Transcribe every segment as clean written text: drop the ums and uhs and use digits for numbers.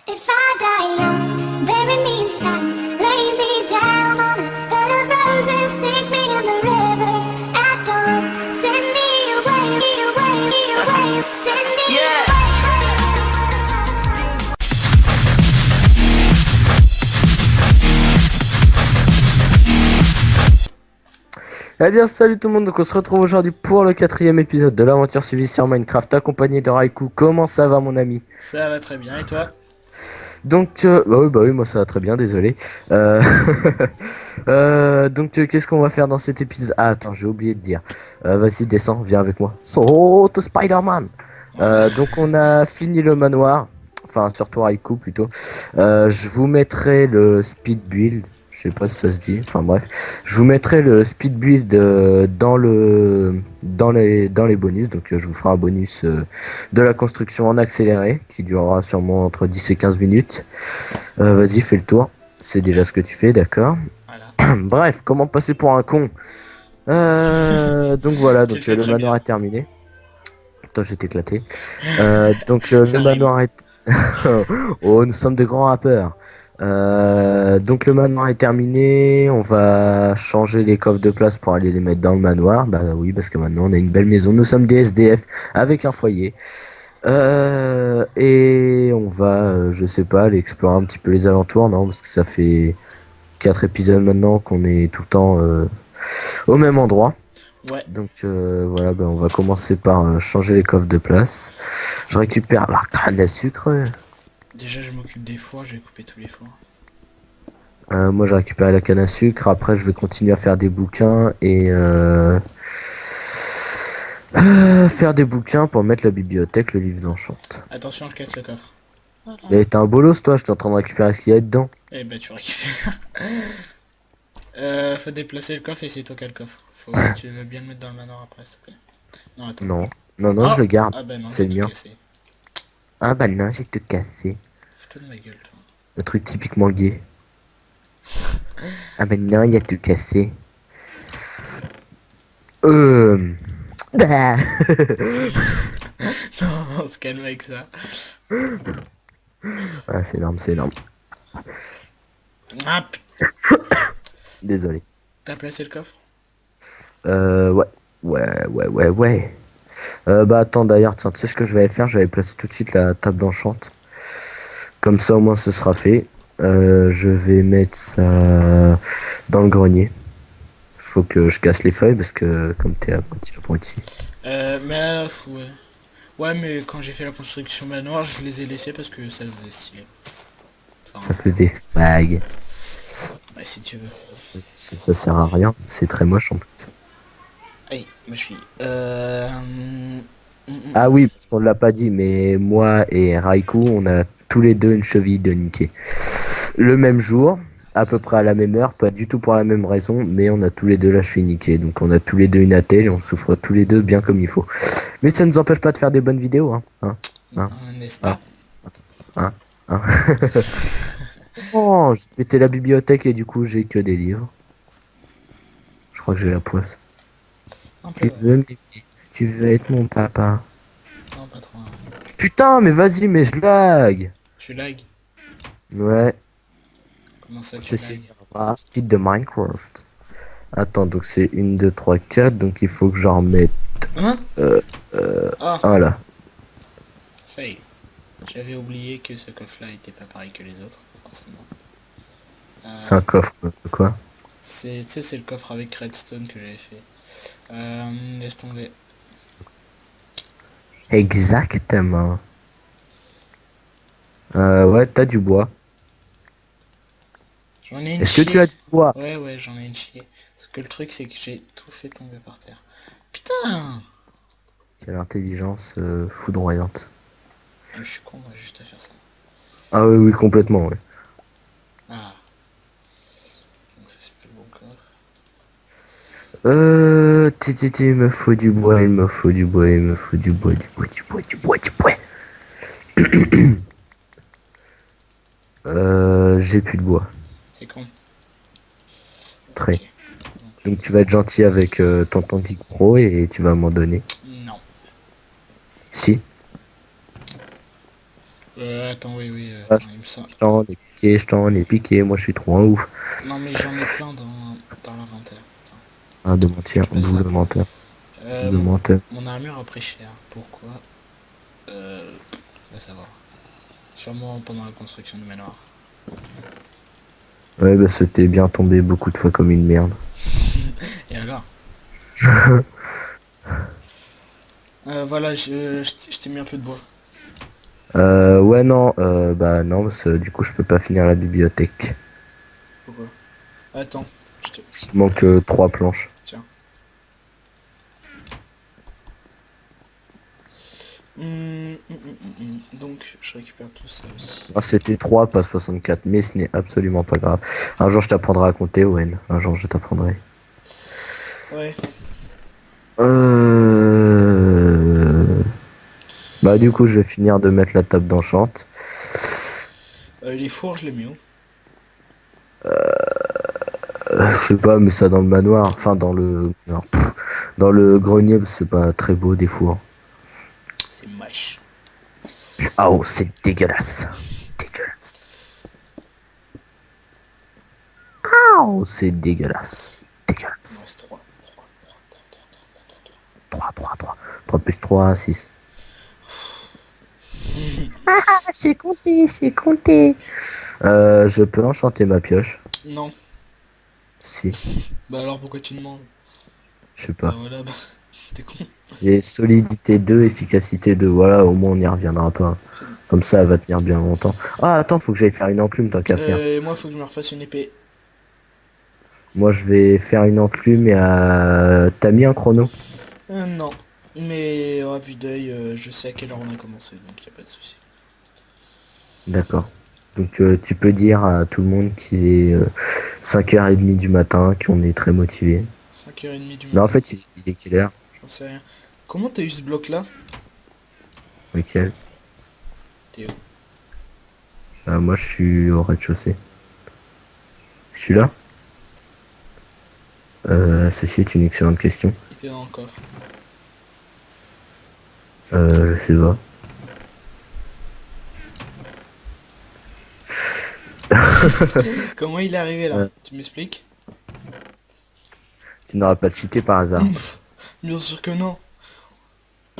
If I die young, bury me in sun, lay me down on a bed of roses, sink me in the river at dawn, send me away, send me away. Eh bien salut tout le monde, donc on se retrouve aujourd'hui pour le 4e épisode de l'aventure suivie sur Minecraft accompagné de Raikou. Comment ça va mon ami? Ça va très bien, et toi? Donc bah oui moi ça va très bien, désolé. Donc qu'est-ce qu'on va faire dans cet épisode? Ah attends, j'ai oublié de dire. Vas-y descends, viens avec moi. Saute Spider-Man. Donc on a fini le manoir. Enfin surtout Raikou plutôt. Je vous mettrai le speed build. Je sais pas si ça se dit. Enfin bref, je vous mettrai le speed build dans les bonus. Donc je vous ferai un bonus de la construction en accéléré qui durera sûrement entre 10 et 15 minutes. Vas-y, fais le tour. C'est déjà ce que tu fais, d'accord. Voilà. Bref, comment passer pour un con. Donc voilà, Tu donc le fais le très manoir bien. est terminé. Attends, j'ai éclaté. Donc Ça le rime. manoir est... Oh, nous sommes de grands rappeurs. Donc le manoir est terminé. On va changer les coffres de place pour aller les mettre dans le manoir. Bah oui, parce que maintenant on a une belle maison. Nous sommes des SDF avec un foyer. Et on va, je sais pas, aller explorer un petit peu les alentours, non? Parce que ça fait 4 épisodes maintenant qu'on est tout le temps au même endroit. Ouais. Donc voilà, ben, on va commencer par changer les coffres de place. Je récupère la canne à sucre. Déjà, je m'occupe des fours, je vais couper tous les fours. Moi j'ai récupéré la canne à sucre. Après je vais continuer à faire des bouquins et faire des bouquins pour mettre la bibliothèque, le livre d'enchante. Attention, je casse le coffre. Voilà. Mais t'es un bolos toi, je suis en train de récupérer ce qu'il y a dedans. Eh bah, tu récupères. Faut déplacer le coffre et c'est toi qui as le coffre. Tu veux bien le mettre dans le manoir après, s'il te plaît. Non, attends. Non, non, Oh je le garde. Ah bah non, C'est j'ai le tout mien. cassé. Ah bah non, j'ai tout cassé. Fous-toi de ma gueule, toi. Le truc typiquement gay. Ah bah non, il a tout cassé. Ah. Non, on se calme avec ça. Ah, c'est énorme, c'est énorme. Ah, Désolé. t'as placé le coffre? Ouais. Ouais. Bah attends, d'ailleurs, tiens, tu sais ce que je vais faire? Je vais placer tout de suite la table d'enchante. Comme ça, au moins, ce sera fait. Je vais mettre ça dans le grenier. Faut que je casse les feuilles parce que comme t'es apprenti. Ouais. Ouais, mais quand j'ai fait la construction manoir, je les ai laissés parce que ça faisait stylé. Enfin, Ça fait des bagues. ouais, si tu veux. Ça sert à rien. C'est très moche en plus. Aïe, ma cheville. Ah oui, parce qu'on l'a pas dit, mais moi et Raikou, on a tous les deux une cheville de niquer. Le même jour, à peu près à la même heure, pas du tout pour la même raison, mais on a tous les deux la cheville niquée. Donc on a tous les deux une attelle et on souffre tous les deux bien comme il faut. Mais ça nous empêche pas de faire des bonnes vidéos, hein. N'est-ce pas? Hein. Oh, j'ai pété la bibliothèque et du coup j'ai que des livres. Je crois que j'ai la poisse. Un peu, ouais. Tu veux être mon papa? Non, pas trop. Hein. Putain, mais vas-y, mais je lag. Tu lag? Ouais. Comment ça, tu Ceci lag? est un style de Minecraft. Attends, donc c'est 1, 2, 3, 4, donc il faut que j'en remette Hein? Ah, un là. fail. J'avais oublié que ce coffre-là était pas pareil que les autres, forcément. C'est un coffre, quoi. Tu sais, c'est le coffre avec redstone que j'avais fait. Laisse tomber. Exactement. Ouais, t'as du bois. J'en ai une Est-ce que tu as du bois? Ouais, j'en ai une chier. Parce que le truc, c'est que j'ai tout fait tomber par terre. Putain! Quelle intelligence foudroyante. Je suis con, moi, juste à faire ça. Ah oui, complètement, ouais. Ah. Donc ça, c'est pas le bon coffre. Il me faut du bois, il me faut du bois, il me faut du bois, du bois, du bois, du bois, du bois. J'ai plus de bois. C'est con. Très. Ok. Donc tu vas être gentil avec ton Geek Pro et tu vas m'en donner. Non. Si. attends, oui, Ah, attends, il me semble. je t'en ai piqué, moi je suis trop un ouf. Non, mais j'en ai plein dans l'inventaire. Attends, Ah, de mentir, c'est pas ça. double menteur, Euh, double mon, menteur. mon armure a pris cher. Pourquoi va savoir. Sûrement pendant la construction du manoir. Ouais, bah c'était bien tombé beaucoup de fois comme une merde. Et alors voilà, je t'ai mis un peu de bois. Ouais, non, bah non, parce que du coup je peux pas finir la bibliothèque. Pourquoi? Attends, Il manque 3 planches. tiens. Donc, je récupère tout ça aussi. Ah, c'était 3 pas 64, mais ce n'est absolument pas grave. Un jour je t'apprendrai à compter, Owen. Un jour je t'apprendrai. Ouais. Bah du coup je vais finir de mettre la table d'enchante. Les fours, je les mets où? Je sais pas, mais ça dans le manoir, enfin dans le... non, dans le grenier, parce que c'est pas très beau des fours. C'est moche. Ah oh, c'est dégueulasse. Dégueulasse. Ah oh, c'est dégueulasse. Il me Dégueulasse. reste 3. 3 plus 3, 6. Ah, c'est compté, c'est compté. Je peux enchanter ma pioche. Non. Si, Bah alors pourquoi tu demandes? je sais Bah pas. voilà, bah t'es con. Et solidité 2, efficacité 2. Voilà, au moins on n'y reviendra pas. Comme ça, elle va tenir bien longtemps. Ah, attends, faut que j'aille faire une enclume tant qu'à faire. Moi faut que je me refasse une épée. Moi, je vais faire une enclume et t'as mis un chrono? Non. Mais à vue d'œil, je sais à quelle heure on a commencé, donc y a pas de souci. D'accord. Donc, tu peux dire à tout le monde qu'il est 5h30 du matin, qu'on est très motivé. 5h30 du Mais en matin. fait, il est quelle heure? J'en sais rien. Comment t'as eu ce bloc là? Lequel? Théo. Moi, je suis au rez-de-chaussée. Celui-là? Ceci est une excellente question. Il était dans le coffre. Je sais pas. Comment il est arrivé là? Tu m'expliques? Tu n'auras pas cheaté par hasard. Bien sûr que non.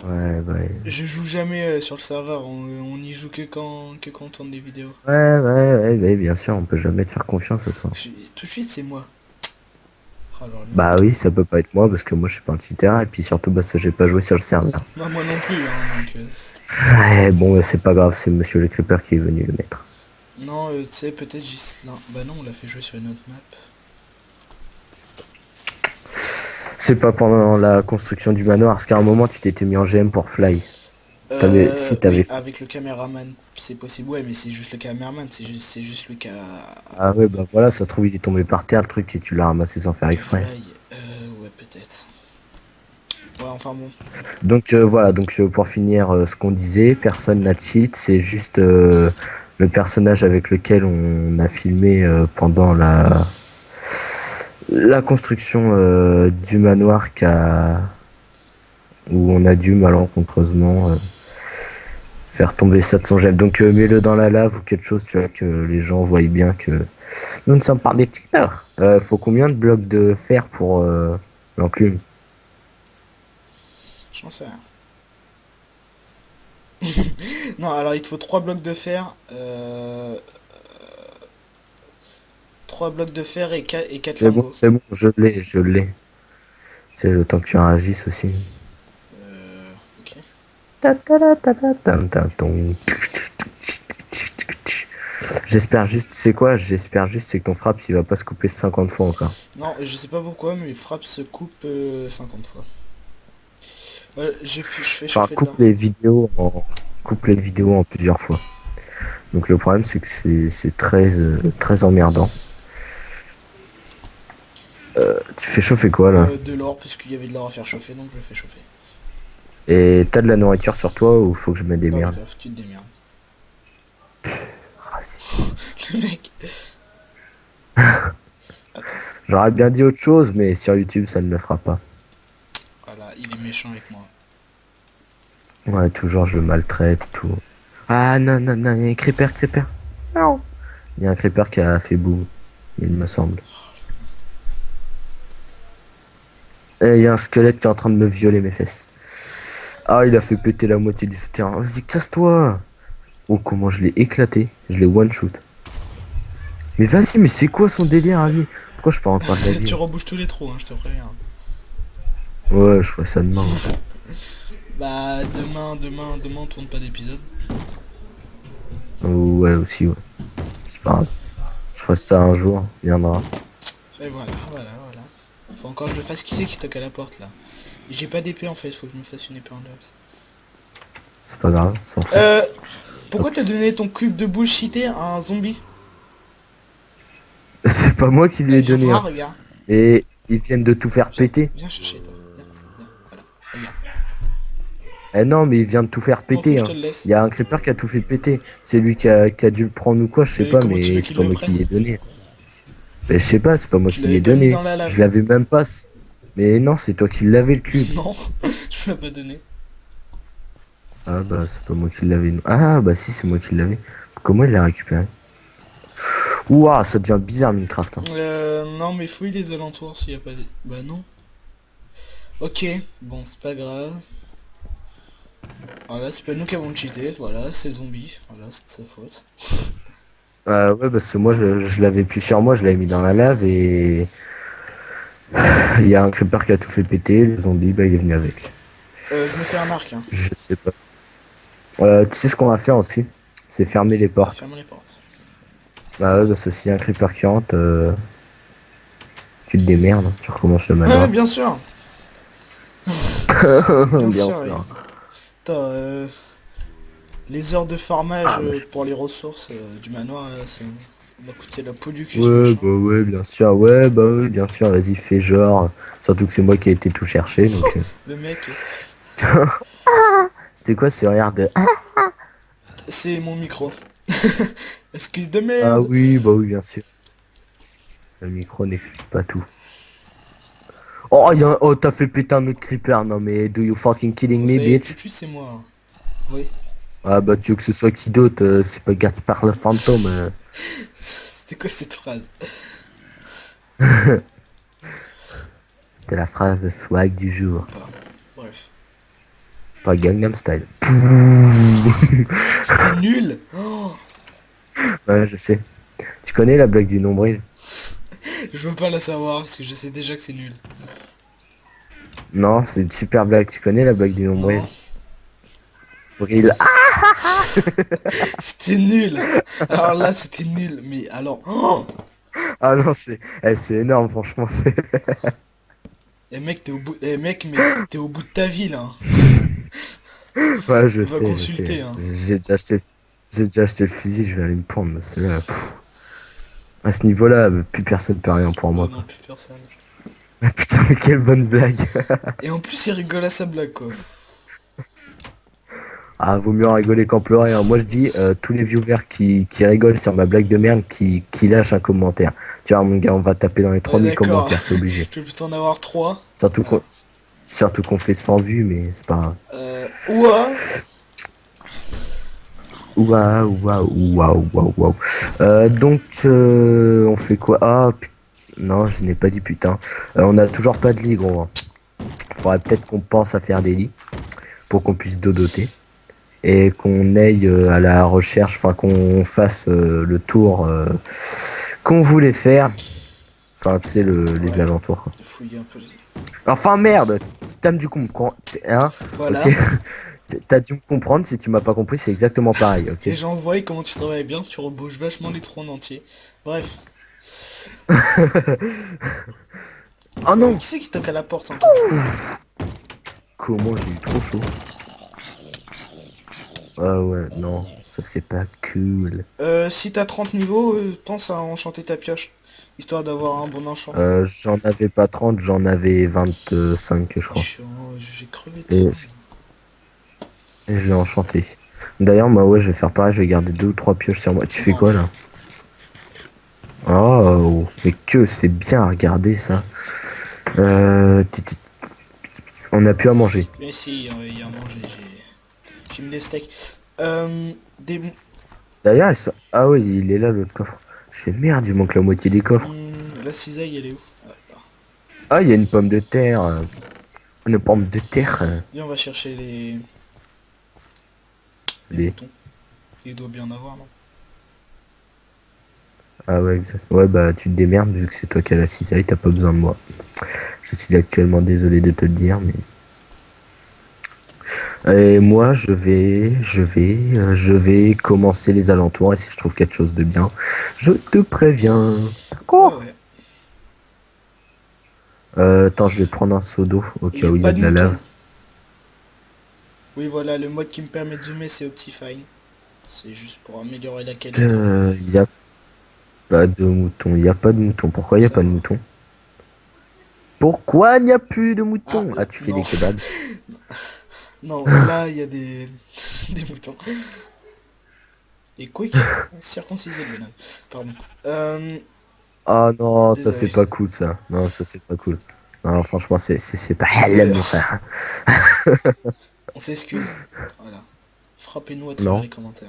Ouais, ouais. Je joue jamais sur le serveur, on y joue que quand on tourne des vidéos. Ouais, bien sûr, on peut jamais te faire confiance à toi. Tout de suite c'est moi. Oh, alors, le Bah mec. oui, ça peut pas être moi parce que moi je suis pas un cheater et puis surtout bah ça j'ai pas joué sur le serveur. Bah, moi non plus, hein, donc, Ouais, bon c'est pas grave, c'est monsieur le clipper qui est venu le mettre. non, tu sais, peut-être non, bah non, on l'a fait jouer sur une autre map. C'est pas pendant la construction du manoir, parce qu'à un moment tu t'étais mis en GM pour Fly. Si t'avais Oui, fait. avec le caméraman, c'est possible, ouais, mais c'est juste le caméraman, c'est juste lui qui a... Ah ouais bah voilà, ça se trouve il est tombé par terre le truc et tu l'as ramassé sans faire exprès. Fly, ouais, peut-être. Ouais, enfin bon. Donc voilà, donc pour finir ce qu'on disait, personne n'a cheat, c'est juste le personnage avec lequel on a filmé pendant la construction du manoir où on a dû malencontreusement faire tomber ça de son gel. Donc mets-le dans la lave ou quelque chose, tu vois, que les gens voient bien que nous ne sommes pas des cheaters. Faut combien de blocs de fer pour l'enclume? J'en sais rien. Non, alors il te faut 3 blocs de fer, 3 blocs de fer et 4 lingots. C'est bon, je l'ai. C'est le temps que tu réagisses aussi. Ok. J'espère juste, c'est quoi? J'espère juste c'est que ton frappe il va pas se couper 50 fois encore. Non, je sais pas pourquoi, mais frappe se coupe 50 fois. Je fais Enfin, chauffer de là. coupe les vidéos en plusieurs fois. Donc le problème c'est que c'est très emmerdant. Tu fais chauffer quoi là? De l'or, puisqu'il y avait de l'or à faire chauffer, donc je le fais chauffer. Et t'as de la nourriture sur toi ou faut que je mette des Bah, merdes? bref, tu te démerdes. Raciste. Le mec. J'aurais bien dit autre chose, mais sur YouTube ça ne le fera pas. Voilà, il est méchant avec moi. Ouais, toujours je le maltraite et tout. Ah non, non, non, il y a un creeper, creeper. Non. Il y a un creeper qui a fait boum, il me semble. Et il y a un squelette qui est en train de me violer mes fesses. Ah, il a fait péter la moitié du terrain. Vas-y, casse-toi. Oh, comment je l'ai éclaté. Je l'ai one-shoot. Mais vas-y, mais c'est quoi son délire à lui? Pourquoi je peux encore de la vie? Tu rebouches tous les trous, hein, je te préviens. Ouais, je ferai ça demain. Bah, demain, on tourne pas d'épisode. Ouais, aussi, ouais. C'est pas grave. Je ferai ça un jour, il viendra. Et voilà. Faut encore que je le fasse. Qui c'est qui toque à la porte là? J'ai pas d'épée en fait, faut que je me fasse une épée en l'os. C'est pas grave, on s'en fout. Pourquoi t'as donné ton cube de bullshité à un zombie? C'est pas moi qui lui ai Viens donné. voir, Hein. regarde. Et ils viennent de tout faire péter. Viens chercher toi. Viens, voilà. Regarde. Eh non, mais il vient de tout faire péter. Je Hein. te le laisse. Il y a un creeper qui a tout fait péter. C'est lui qui a dû le prendre ou quoi, je sais Mais pas, comment tu veux mais qu'il c'est pas le moi qui prenne? l'ai donné. Mais je sais pas, c'est pas moi Tu qui l'ai l'avais pas mis donné. dans la lave. Je l'avais même pas. Mais non, c'est toi qui l'avais le cube. Non, je l'ai pas donné. Ah bah c'est pas moi qui l'avais. Ah bah si, c'est moi qui l'avais. Comment il l'a récupéré? Ouah, ça devient bizarre Minecraft. Hein. Non mais fouille les alentours s'il y a pas des... Bah non. Ok, bon c'est pas grave. Voilà, c'est pas nous qui avons cheaté, voilà, c'est zombie. Voilà, c'est de sa faute. Ouais, parce que moi je l'avais plus sur moi, je l'avais mis dans la lave et. Il y a un creeper qui a tout fait péter, le zombie, bah il est venu avec. Je me fais un marque, hein. Je sais pas. Tu sais ce qu'on va faire aussi? C'est fermer les portes. Ferme les portes. Bah ouais, parce que s'il y a un creeper qui rentre, tu te démerdes, hein, tu recommences le Ouais, manoir. bien sûr. Bien sûr, sûr. oui. Putain, les heures de farmage Ah, bah, pour les ressources du manoir, là, ça m'a coûté la peau du cul. Ouais, ce bah machin. ouais, bien sûr, ouais, bah ouais, bien sûr, vas-y, fais genre. Surtout que c'est moi qui ai été tout chercher, donc. Le mec, C'était quoi ce rire de. c'est mon micro. Excuse de Ah merde. oui, bah oui, bien sûr. Le micro n'explique pas tout. Oh, oh, t'as fait péter un autre creeper, non mais do you fucking killing me, Tout bitch? de suite, c'est moi. Hein. Oui. Ah bah tu veux que ce soit qui d'autre, c'est pas Gaspard le fantôme. C'était quoi cette phrase? C'est la phrase de swag du jour. Bref. Pas Gangnam Style. C'était nul. Oh, Ouais, je sais. Tu connais la blague du nombril? je veux pas la savoir parce que je sais déjà que c'est nul. Non, c'est une super blague. Tu connais la blague du nombril? Non. Bril. Ah, C'était nul. Alors là, c'était nul. Mais alors... Oh ah non, c'est énorme, franchement. eh mec, t'es au bout... Eh mec, mais t'es au bout de ta vie, là. Ouais, je On va sais, je consulter, sais. hein. J'ai déjà acheté le fusil, je vais aller me prendre, mais c'est là. À ce niveau-là, plus personne peut rien pour moi. Oh non, Quoi. plus personne. Ah, putain, mais quelle bonne blague. Et en plus, il rigole à sa blague, quoi. Ah, vaut mieux en rigoler qu'en pleurer. Hein. Moi, je dis, tous les viewers qui rigolent sur ma blague de merde, qui lâchent un commentaire. Tu vois, mon gars, on va taper dans les 3000 d'accord. commentaires, c'est obligé. Je vais plutôt en avoir 3. Surtout qu'on fait 100 vues, mais c'est pas grave. Ouah. Waouh, waouh, waouh, waouh, waouh. Donc, on fait quoi? Ah, non, je n'ai pas dit putain. On a toujours pas de lit, gros. Hein. Faudrait peut-être qu'on pense à faire des lits pour qu'on puisse dodoter. Et qu'on aille à la recherche, enfin qu'on fasse le tour qu'on voulait faire. Enfin, tu sais, les alentours. Quoi. Fouiller un peu les... Enfin, merde, t'as dû comprendre. Hein, Voilà. ok. T'as dû me comprendre, si tu m'as pas compris, c'est exactement pareil, ok. Les gens voient comment tu travailles bien, tu rebouches vachement les trous en entier. Bref. Oh non. Qui c'est qui toque à la porte encore? Comment j'ai eu trop chaud. Ah ouais, non, ça c'est pas cool. Si t'as 30 niveaux, pense à enchanter ta pioche. Histoire d'avoir un bon enchant. J'en avais pas 30, j'en avais 25 je crois. J'ai crevé Et, de faim. et je l'ai enchanté. D'ailleurs, moi ouais, je vais faire pareil, je vais garder 2 ou 3 pioches sur moi. Tu fais quoi là? Oh, mais que c'est bien à regarder ça. On a plus à manger. Mais si, il y a à manger, j'ai mis des steaks. Des... D'ailleurs, ah oui, il est là l'autre coffre. Je fais merde, il manque la moitié des coffres. La cisaille, elle est où? Ah, là. Ah, il y a une pomme de terre. Une pomme de terre. Viens, on va chercher les Les... moutons. Il doit bien en avoir, non? Ah ouais, exact. Ouais, bah tu te démerdes vu que c'est toi qui as la cisaille, t'as pas besoin de moi. Je suis actuellement désolé de te le dire, mais... Et moi, je vais commencer les alentours et si je trouve quelque chose de bien, je te préviens. Ouais, D'accord? ouais. Attends, je vais prendre un seau d'eau au Il cas n'y a où il y a pas de de la lave. moutons. Oui, voilà, le mode qui me permet de zoomer, c'est Optifine. C'est juste pour améliorer la qualité. Il y a pas de mouton, il y a pas de mouton. Pourquoi il y a Ça pas de va. mouton? Pourquoi il n'y a plus de Ah, moutons? Ah, là, tu fais non. des kebabs. Non, là, il y a des... des moutons. Et quick, circoncisé le bonhomme. Pardon. Ah non, ça c'est Désolé. pas cool ça. Non, ça c'est pas cool. Non, franchement, c'est pas halal, Désolé. mon frère. On s'excuse. Voilà. Frappez-nous à travers Non, les commentaires.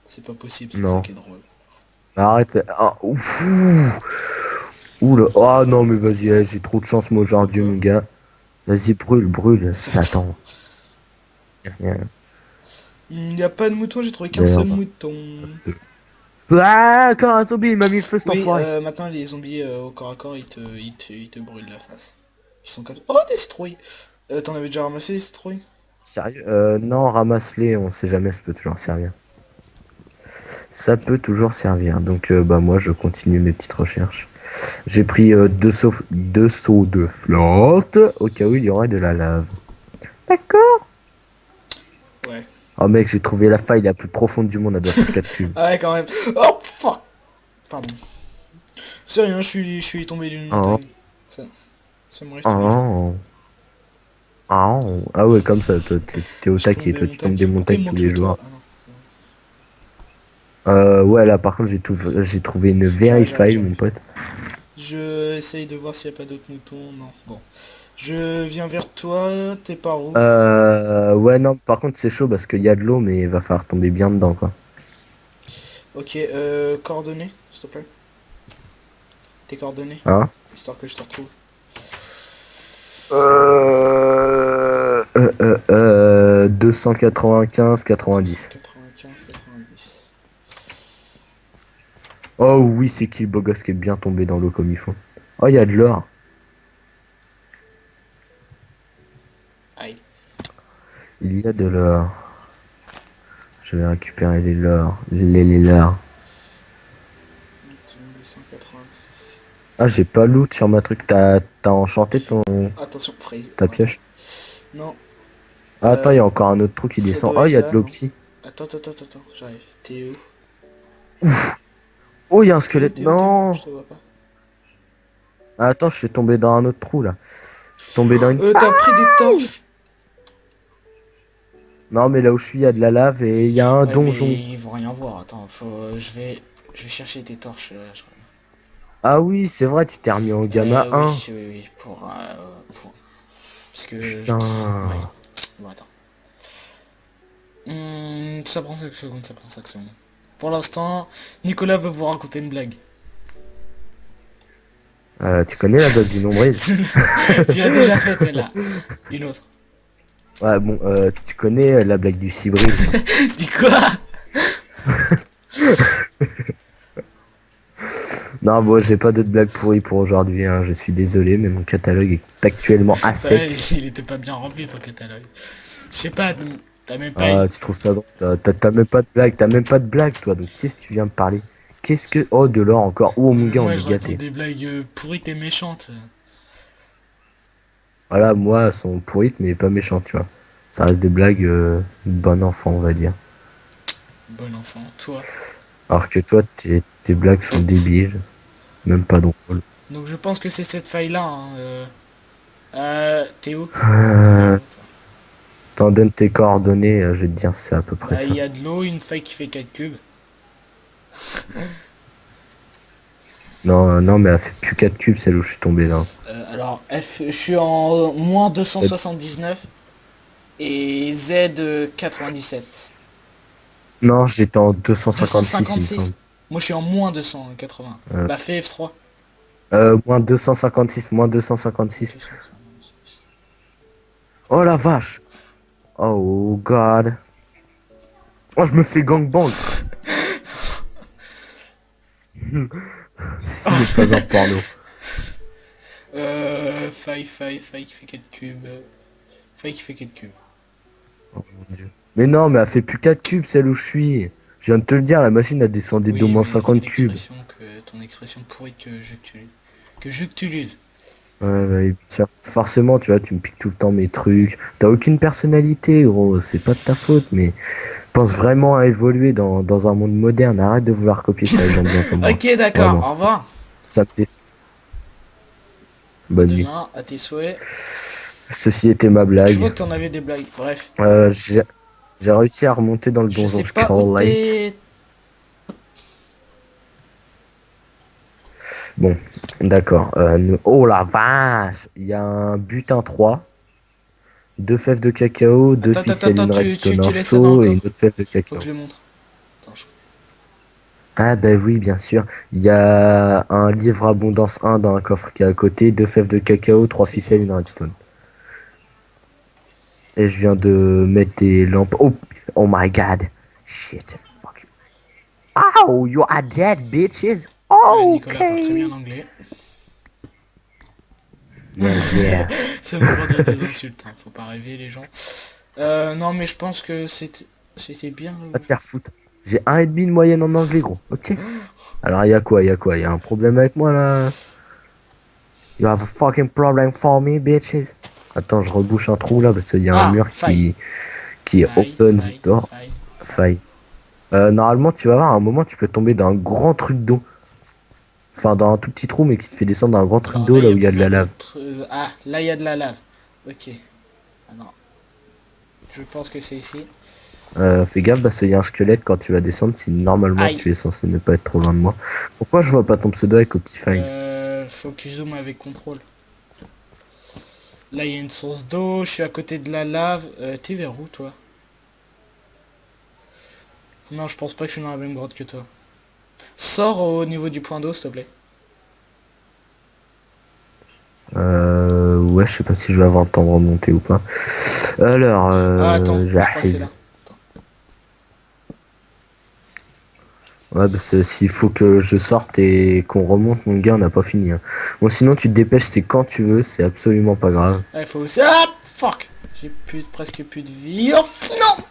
C'est pas possible, c'est ça non. qui est drôle. Arrête. Ah, ouf. Ouh là. Ah non, mais vas-y, j'ai trop de chance moi aujourd'hui, Quoi? mon gars. Vas-y, brûle, brûle, Satan. Satan. Rien. Il n'y a pas de mouton, j'ai trouvé qu'un seul Merde. mouton. Ah, encore un zombie, il m'a mis le feu cet Oui, enfoiré. maintenant les zombies au corps à corps, ils te brûlent la face. Ils sont comme... Oh, des citrouilles! T'en avais déjà ramassé des citrouilles? Sérieux? Non, ramasse-les, on sait jamais, ça peut toujours servir. Ça peut toujours servir. Donc, bah, moi, je continue mes petites recherches. J'ai pris deux seaux de flotte au cas où il y aurait de la lave. D'accord. Ouais. Oh mec, j'ai trouvé la faille la plus profonde du monde, elle doit faire 4 cubes. Ah ouais, quand même. Oh, fuck! Pardon. C'est rien, je suis tombé d'une Oh, montagne. Ça, ça me reste tous les jours. oh, ah ouais, comme ça, toi, t'es au Je taquet, tombe des toi, tu tombes montagnes. des Pourquoi il montagnes me tous manque les le toit? jours. Ah non. Ouais, là, par contre, j'ai trouvé une very file, mon J'arrive. pote. Je essaye de voir s'il n'y a pas d'autres moutons. Non. Bon. Je viens vers toi. T'es par où? Ouais, non, par contre, c'est chaud parce qu'il y a de l'eau, mais il va falloir tomber bien dedans, quoi. Ok, coordonnées, s'il te plaît. Tes coordonnées, Hein? histoire que je te retrouve. 295, 90. 95, 90. Oh oui, c'est qui le beau gosse qui est bien tombé dans l'eau comme il faut. Oh, il y a de l'or. Aïe. Il y a de l'or. Je vais récupérer les l'or. Les l'or. 290. Ah, j'ai pas loot sur ma truc. T'as enchanté Attention, phrase. ta Voilà. pioche? Non, Ah, attends, il y a encore un autre trou qui ça descend. doit Oh, il être y a de là, l'eau non? psy. Attends, j'arrive. T'es où? Oh, il y a un T'es où, squelette. t'es où, t'es où? Non. Je te vois pas. Ah, attends, je suis tombé dans un autre trou là. Je suis tombé dans une T'as pris des torches? Non, mais là où je suis, il y a de la lave et il y a un Ouais, mais donjon. ils vont rien voir. Attends, je vais chercher tes torches. Ah oui, c'est vrai, tu t'es remis en gamma Oui, 1. oui, pour... Parce que... Putain. Ouais. Bon, attends. Ça prend 5 secondes, ça prend 5 secondes. Pour l'instant, Nicolas veut vous raconter une blague. Tu connais la blague du nombril? Tu l'as déjà faite, celle-là. Une autre. Ouais, bon, tu connais la blague du cibril? Dis quoi? Non, bon, j'ai pas d'autres blagues pourries pour aujourd'hui, hein. Je suis désolé, mais mon catalogue est actuellement à Ouais, sec. il était pas bien rempli ton catalogue. Je sais pas, t'as même pas Ah, une... tu trouves ça drôle? T'as même pas de blague, t'as même pas de blague, toi. Donc, qu'est-ce que tu viens me parler? Qu'est-ce que... Oh, de l'or encore. Oh, mon gars, on Moi, est je raconte gâté. des blagues pourrites et méchantes. Voilà, moi, elles sont pourrites, mais pas méchantes, tu vois. Ça reste des blagues bon enfant, on va dire. Bon enfant, toi. Alors que toi, tes blagues sont débiles. Même pas drôles. Donc je pense que c'est cette faille-là. Hein, t'es où? T'en donnes tes coordonnées, je vais te dire, c'est à peu près Bah, il ça. y a de l'eau, une faille qui fait 4 cubes. Non, non, mais elle fait plus 4 cubes, celle où je suis tombé là. Alors, je suis en moins 279 et Z 97. Non, j'étais en 256, il me 256. semble. Moi, je suis en moins 280. Euh, Bah, fais F3. moins 256, moins 256. 256. Oh la vache. Oh god. Oh, je me fais gangbang. Ceci n'est pas un porno. Faille qui fait 4 cubes. Faille qui fait 4 cubes. Oh, mon Dieu. Mais non, mais elle fait plus 4 cubes, celle où je suis. Je viens de te le dire, la machine a descendu d'au Oui, moins mais c'est 50 cubes. l'expression que ton expression pourrie que j'utilise. Ouais, ouais, tiens, forcément, tu vois, tu me piques tout le temps mes trucs. T'as aucune personnalité, gros. C'est pas de ta faute, mais pense vraiment à évoluer dans un monde moderne. Arrête de vouloir copier ça, les gens bien comme moi. Ok, d'accord. Vraiment, Au revoir. ça me déçoit. Bonne nuit. Demain, à tes souhaits. Ceci était ma Je blague. vois que t'en avais des blagues. Bref. J'ai réussi à remonter dans le Je donjon sais pas où Scarlet. t'es. Bon, d'accord. Oh la vache! Il y a un butin 3, 2 fèves de cacao, 2 Attends, attends, ficelles, attends, une tu redstone, un laisses ça dans le seau et une coffre. autre fève de Faut cacao. que je le montre. Attends, Ah bah oui, bien sûr. Il y a un livre abondance 1 dans un coffre qui est à côté, 2 fèves de cacao, 3 c'est ficelles, tout. une redstone. Et je viens de mettre des lampes. Oh, oh my god. Shit. Fuck you. Oh, you are dead, bitches. Ouais, Nicolas parle très bien Okay. l'anglais. Yeah, yeah. Ça me rend des insultes, hein. Faut pas rêver les gens. Non mais je pense que c'était bien. Va te faire foutre. J'ai 1,5 de moyenne en anglais, gros. Ok. Alors, il y a quoi? Il y a quoi? Il y a un problème avec moi, là? You have a fucking problem for me, bitches. Attends, je rebouche un trou, là, parce qu'il y a un Ah, mur faille. qui est open the door. Faille. Faille. Normalement, tu vas voir, à un moment, tu peux tomber d'un grand truc d'eau. Enfin, dans un tout petit trou, mais qui te fait descendre dans un grand truc Alors d'eau, là, là où il y a de la combien lave. Ah, là il y a de la lave. Ok. Ah non. Je pense que c'est ici. Fais gaffe, parce qu'il y a un squelette quand tu vas descendre, si normalement Aïe. tu es censé ne pas être trop loin de moi. Pourquoi je vois pas ton pseudo avec Optifine? Faut que tu zoomes avec contrôle. Là il y a une source d'eau, je suis à côté de la lave. T'es vers où toi? Non, je pense pas que je suis dans la même grotte que toi. Sors au niveau du point d'eau, s'il te plaît. Ouais, je sais pas si je vais avoir le temps de remonter ou pas. Alors, Ah, attends, je crois que c'est j'arrive. là. Ouais, parce que s'il faut que je sorte et qu'on remonte, mon gars, on n'a pas fini. Hein. Bon, sinon, tu te dépêches, c'est quand tu veux, c'est absolument pas grave. Ah, il faut aussi... Ah, fuck. J'ai presque plus de vie. Oh, non.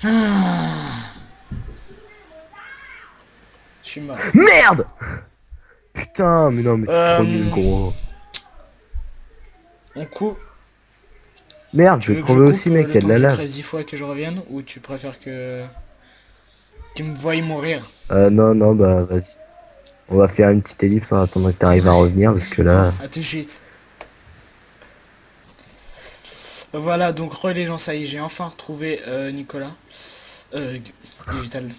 Ah. Je suis mort. Merde! Putain, mais non, mais t'es trop nul, Euh, gros. On coupe. Merde, Tu je veux vais que je crever coupe aussi, mec, il y le a de temps la que je lave. crée 10 fois que je revienne, ou tu préfères que tu me voies mourir? Non, non, bah, vas-y. On va faire une petite ellipse en attendant que t'arrives à revenir, parce que là... À tout de suite. Voilà, donc les gens, ça y est, j'ai enfin retrouvé Nicolas. Euh,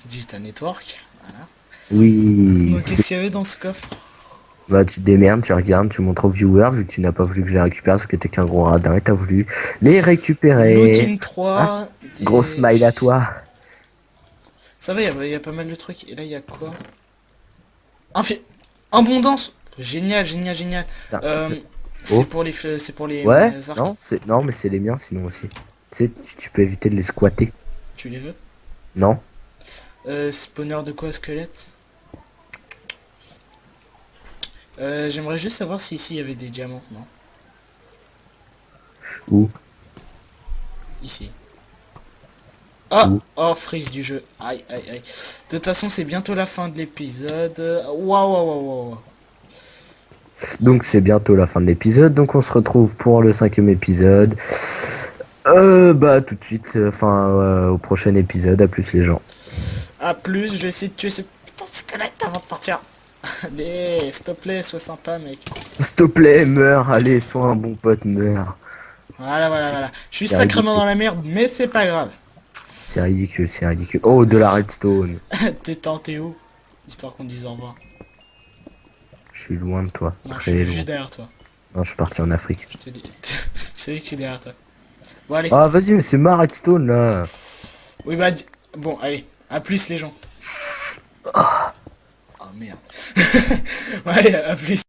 Digital Network. Voilà. Oui, Donc qu'est-ce qu'il y avait dans ce coffre? bah, tu te démerdes, tu regardes, tu montres aux viewers, vu que tu n'as pas voulu que je les récupère parce que t'es qu'un gros radin et t'as voulu les récupérer. Looting Ah, 3. gros smile à toi. Ça va, il y a pas mal de trucs. Et là, il y a quoi? Abondance. Génial, génial, génial. Ah, Euh, Oh. c'est pour les Ouais, arcs. non, mais c'est les miens sinon aussi. Tu sais, tu peux éviter de les squatter. Tu les veux? Non? Spawner de quoi, squelette? J'aimerais juste savoir si ici il y avait des diamants, non? Où? Ici. Ah! Où? Oh, freeze du jeu. Aïe, aïe, aïe. De toute façon, c'est bientôt la fin de l'épisode. Waouh, waouh, waouh, waouh. Donc c'est bientôt la fin de l'épisode, donc on se retrouve pour le 5e épisode. Bah tout de suite, au prochain épisode, à plus les gens. A plus, je vais essayer de tuer ce putain de squelette avant de partir. Allez, s'il te plaît, sois sympa, mec. S'il te plaît, meurs, allez, sois un bon pote, meurs. Voilà, voilà, C'est- voilà. Je suis c'est sacrément ridicule. dans la merde, mais c'est pas grave. C'est ridicule, c'est ridicule. Oh, de la redstone. T'es tenté où? Histoire qu'on dise au revoir. Je suis loin de toi, Non, je très suis loin. juste derrière toi. Non, je suis parti en Afrique. Je te dis. Je sais que je suis derrière toi. Bon, allez. Ah, vas-y, mais c'est ma redstone là. Oui, bah, bon, allez, à plus les gens. Ah, merde. Allez, à plus.